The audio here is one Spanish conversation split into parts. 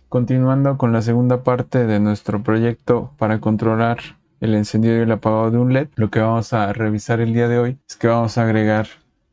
Continuando con la segunda parte de nuestro proyecto para controlar el encendido y el apagado de un LED, lo que vamos a revisar el día de hoy es que vamos a agregar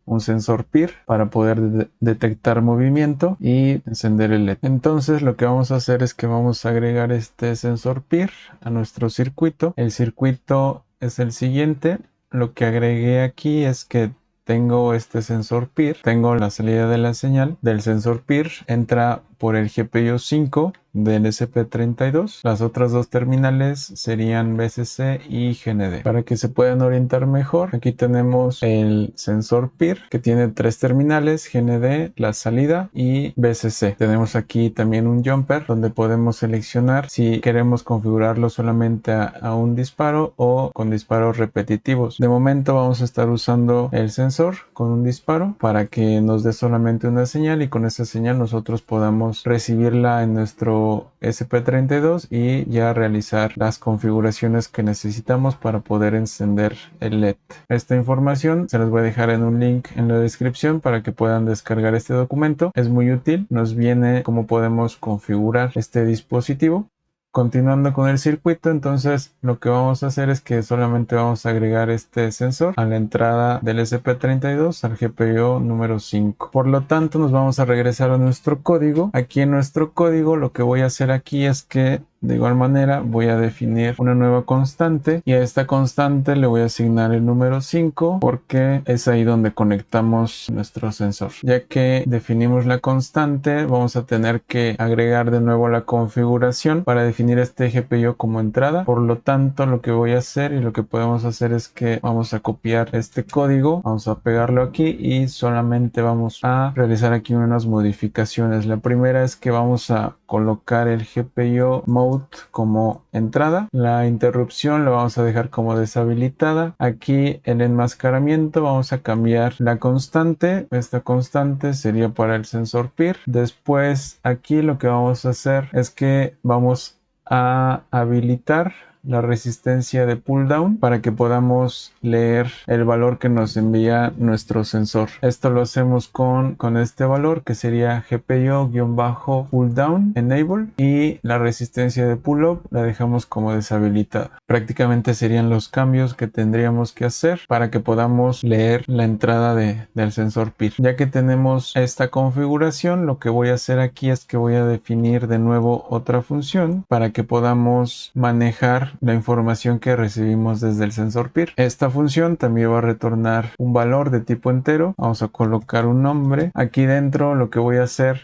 un sensor PIR para poder detectar movimiento y encender el LED. Entonces lo que vamos a hacer es que vamos a agregar este sensor PIR a nuestro circuito. El circuito es el siguiente. Lo que agregué aquí es que tengo este sensor PIR, tengo la salida de la señal del sensor PIR, entra por el GPIO 5 del SP32. Las otras dos terminales serían BCC y GND. Para que se puedan orientar mejor, aquí tenemos el sensor PIR que tiene tres terminales, GND, la salida y BCC. Tenemos aquí también un jumper donde podemos seleccionar si queremos configurarlo solamente a un disparo o con disparos repetitivos. De momento vamos a estar usando el sensor con un disparo para que nos dé solamente una señal y con esa señal nosotros podamos recibirla en nuestro SP32 y ya realizar las configuraciones que necesitamos para poder encender el LED. Esta información se las voy a dejar en un link en la descripción para que puedan descargar este documento. Es muy útil, nos viene cómo podemos configurar este dispositivo. Continuando con el circuito, entonces lo que vamos a hacer es que solamente vamos a agregar este sensor a la entrada del SP32 al GPIO número 5. Por lo tanto, nos vamos a regresar a nuestro código. Aquí en nuestro código lo que voy a hacer aquí es que de igual manera voy a definir una nueva constante y a esta constante le voy a asignar el número 5 porque es ahí donde conectamos nuestro sensor. Ya que definimos la constante, vamos a tener que agregar de nuevo la configuración para definir este GPIO como entrada. Por lo tanto, lo que voy a hacer y lo que podemos hacer es que vamos a copiar este código, vamos a pegarlo aquí y solamente vamos a realizar aquí unas modificaciones. La primera es que vamos a colocar el GPIO mode como entrada. La interrupción lo vamos a dejar como deshabilitada. Aquí el enmascaramiento vamos a cambiar la constante. Esta constante sería para el sensor PIR. Después aquí lo que vamos a hacer es que vamos a habilitar la resistencia de pull down para que podamos leer el valor que nos envía nuestro sensor. Esto lo hacemos con este valor que sería GPIO-pull down enable y la resistencia de pull up la dejamos como deshabilitada. Prácticamente serían los cambios que tendríamos que hacer para que podamos leer la entrada del sensor PIR. Ya que tenemos esta configuración, lo que voy a hacer aquí es que voy a definir de nuevo otra función para que podamos manejar la información que recibimos desde el sensor PIR. Esta función también va a retornar un valor de tipo entero. Vamos a colocar un nombre. Aquí dentro lo que voy a hacer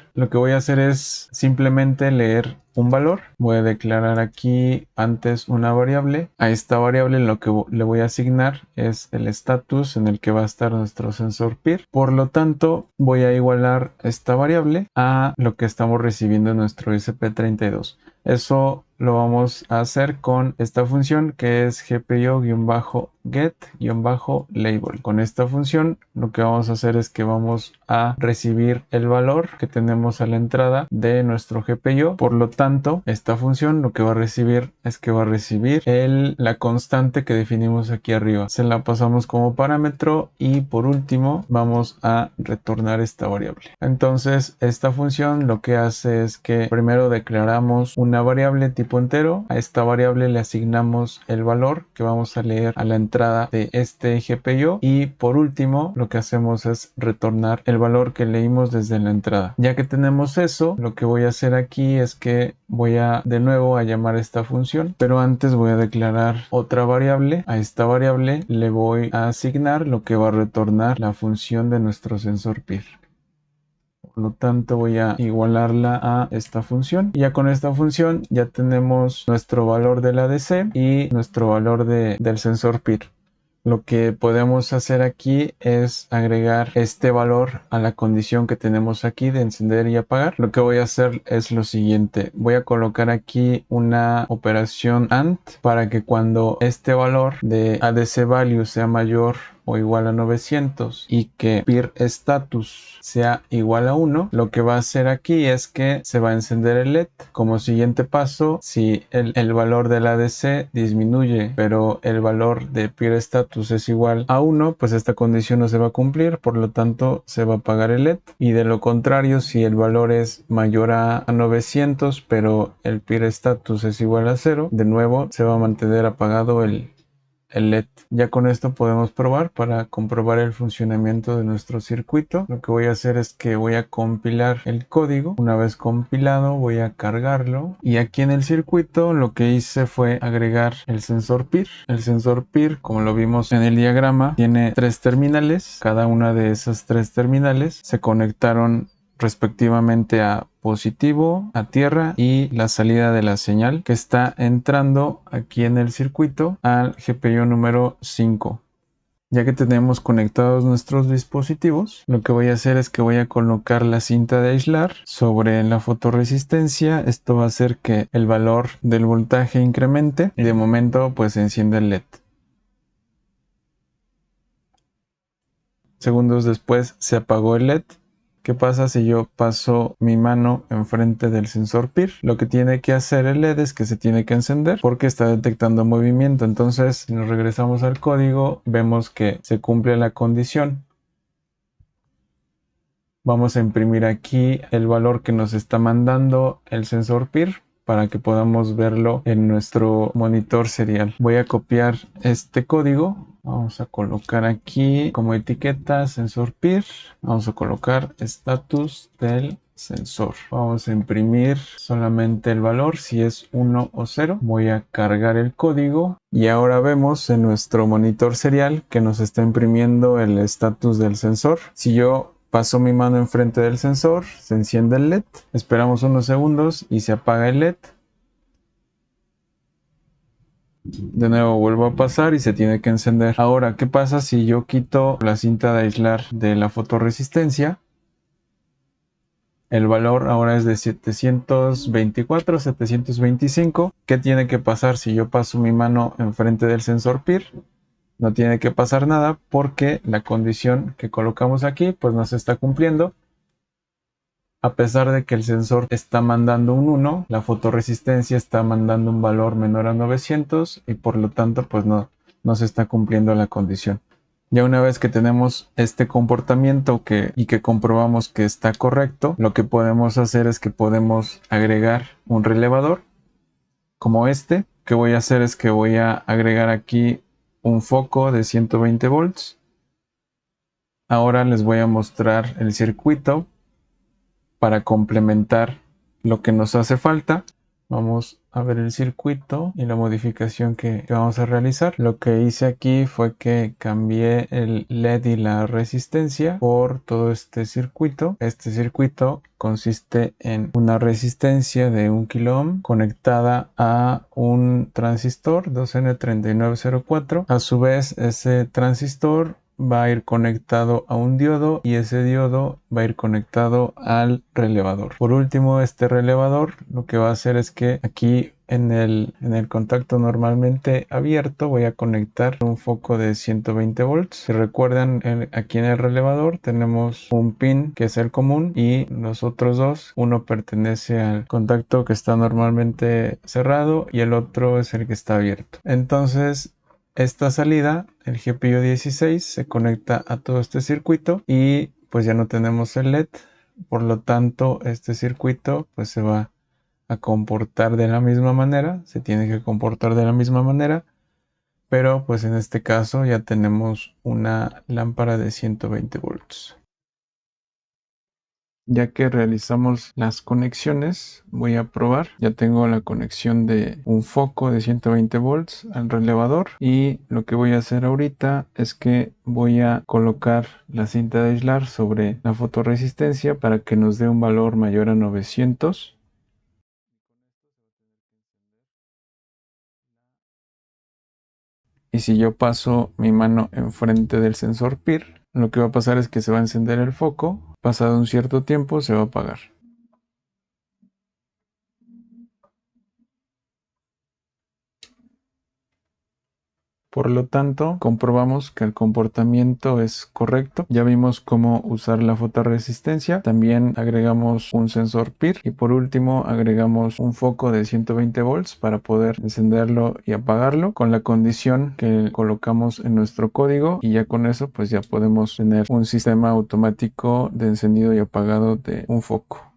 es simplemente leer un valor. Voy a declarar aquí antes una variable. A esta variable lo que le voy a asignar es el estatus en el que va a estar nuestro sensor PIR. Por lo tanto, voy a igualar esta variable a lo que estamos recibiendo en nuestro SP32. Eso lo vamos a hacer con esta función que es gpio-get-label. Con esta función lo que vamos a hacer es que vamos a recibir el valor que tenemos a la entrada de nuestro GPIO. Por lo tanto, esta función lo que va a recibir es que va a recibir la constante que definimos aquí arriba. Se la pasamos como parámetro y por último vamos a retornar esta variable. Entonces esta función lo que hace es que primero declaramos una variable tipo entero. A esta variable le asignamos el valor que vamos a leer a la entrada de este GPIO y por último lo que hacemos es retornar el valor que leímos desde la entrada. Ya que tenemos eso, lo que voy a hacer aquí es que voy a de nuevo a llamar esta función, pero antes voy a declarar otra variable. A esta variable le voy a asignar lo que va a retornar la función de nuestro sensor PIR. Por lo tanto voy a igualarla a esta función y ya con esta función ya tenemos nuestro valor de la DC y nuestro valor del sensor PIR. Lo que podemos hacer aquí es agregar este valor a la condición que tenemos aquí de encender y apagar. Lo que voy a hacer es lo siguiente. Voy a colocar aquí una operación AND para que cuando este valor de ADC value sea mayor o igual a 900 y que PIR status sea igual a 1, lo que va a hacer aquí es que se va a encender el LED. Como siguiente paso, si el valor del ADC disminuye pero el valor de PIR status es igual a 1, pues esta condición no se va a cumplir, por lo tanto se va a apagar el LED. Y de lo contrario, si el valor es mayor a 900 pero el PIR status es igual a 0, de nuevo se va a mantener apagado el LED. Ya con esto podemos probar para comprobar el funcionamiento de nuestro circuito. Lo que voy a hacer es que voy a compilar el código. Una vez compilado voy a cargarlo y aquí en el circuito lo que hice fue agregar el sensor PIR. El sensor PIR, como lo vimos en el diagrama, tiene 3 terminales. Cada una de esas 3 terminales se conectaron respectivamente a positivo, a tierra y la salida de la señal que está entrando aquí en el circuito al GPIO número 5. Ya que tenemos conectados nuestros dispositivos, lo que voy a hacer es que voy a colocar la cinta de aislar sobre la fotorresistencia. Esto va a hacer que el valor del voltaje incremente y de momento pues se enciende el LED. Segundos después se apagó el LED. ¿Qué pasa si yo paso mi mano enfrente del sensor PIR? Lo que tiene que hacer el LED es que se tiene que encender porque está detectando movimiento. Entonces, si nos regresamos al código, vemos que se cumple la condición. Vamos a imprimir aquí el valor que nos está mandando el sensor PIR para que podamos verlo en nuestro monitor serial. Voy a copiar este código. Vamos a colocar aquí como etiqueta sensor PIR. Vamos a colocar status del sensor. Vamos a imprimir solamente el valor si es 1 o 0. Voy a cargar el código y ahora vemos en nuestro monitor serial que nos está imprimiendo el status del sensor. Si yo paso mi mano enfrente del sensor, se enciende el LED, esperamos unos segundos y se apaga el LED. De nuevo vuelvo a pasar y se tiene que encender. Ahora, ¿qué pasa si yo quito la cinta de aislar de la fotorresistencia? El valor ahora es de 724, 725. ¿Qué tiene que pasar si yo paso mi mano enfrente del sensor PIR? No tiene que pasar nada porque la condición que colocamos aquí pues no se está cumpliendo. A pesar de que el sensor está mandando un 1, la fotorresistencia está mandando un valor menor a 900 y por lo tanto pues no se está cumpliendo la condición. Ya una vez que tenemos este comportamiento y que comprobamos que está correcto, lo que podemos hacer es que podemos agregar un relevador como este. Que voy a hacer es que voy a agregar aquí un foco de 120 volts. Ahora les voy a mostrar el circuito para complementar lo que nos hace falta. Vamos a ver el circuito y la modificación que vamos a realizar. Lo que hice aquí fue que cambié el LED y la resistencia por todo este circuito. Este circuito consiste en una resistencia de 1 kilo ohm conectada a un transistor 2N3904. A su vez, ese transistor va a ir conectado a un diodo y ese diodo va a ir conectado al relevador. Por último, este relevador lo que va a hacer es que aquí en el contacto normalmente abierto voy a conectar un foco de 120 volts. Si recuerdan, aquí en el relevador tenemos un pin que es el común y los otros dos, uno pertenece al contacto que está normalmente cerrado y el otro es el que está abierto. Entonces, esta salida, el GPIO 16, se conecta a todo este circuito y pues ya no tenemos el LED. Por lo tanto, este circuito pues se va a comportar de la misma manera, se tiene que comportar de la misma manera, pero pues en este caso ya tenemos una lámpara de 120 volts. Ya que realizamos las conexiones, voy a probar. Ya tengo la conexión de un foco de 120 volts al relevador y lo que voy a hacer ahorita es que voy a colocar la cinta de aislar sobre la fotorresistencia para que nos dé un valor mayor a 900. Y si yo paso mi mano enfrente del sensor PIR, lo que va a pasar es que se va a encender el foco. Pasado un cierto tiempo se va a apagar. Por lo tanto, comprobamos que el comportamiento es correcto. Ya vimos cómo usar la fotorresistencia. También agregamos un sensor PIR y por último agregamos un foco de 120 volts para poder encenderlo y apagarlo con la condición que colocamos en nuestro código, y ya con eso pues ya podemos tener un sistema automático de encendido y apagado de un foco.